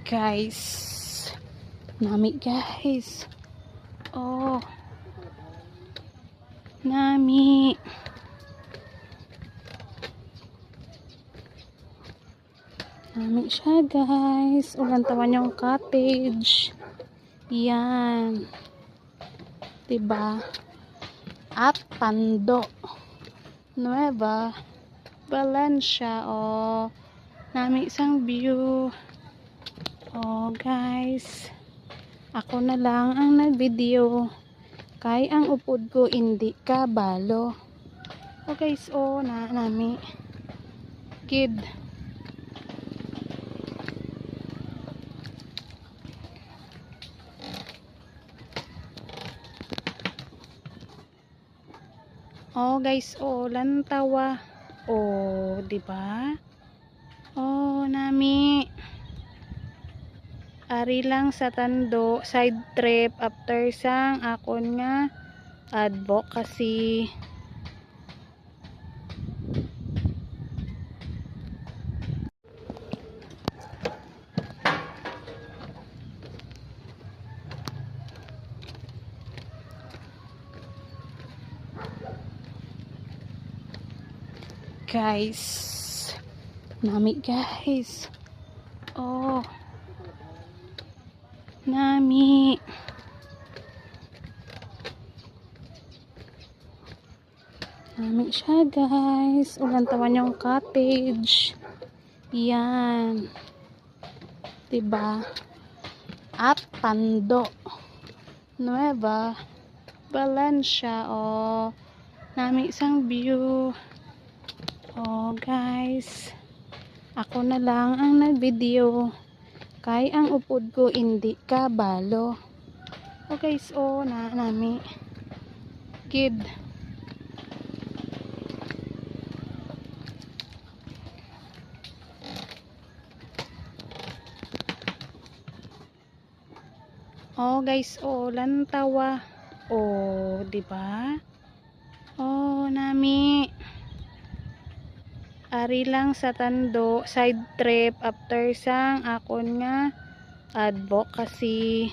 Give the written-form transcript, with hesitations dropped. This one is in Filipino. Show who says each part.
Speaker 1: Guys, nami guys. Oh, nami. Nami siya guys. Ulan tawan yung cottage. Yan. Diba? At Pando. Nueva Valencia. Oh, nami isang view. Oh guys, ako na lang ang nag-video kay ang upod ko hindi kabalo. Oh guys, oh nami kid. Oh guys, oh lantawa. Oh, di ba? Oh nami. Ari lang sa Tando, side trip after sang akon nga advocacy. Guys, nami guys. Oh, nami. Nami siya guys. Ulan tawan yung cottage. Yan. Diba? At Pando. Nueva Valencia. Oh, nami isang view. Oh guys, ako na lang ang nag-video kay ang upod ko hindi kabalo. Oh guys, oh nami kid. Oh guys, oh lantawa. Oh, di ba? Oh nami. Ari lang sa Tando, side trip after sang akon nga advocacy.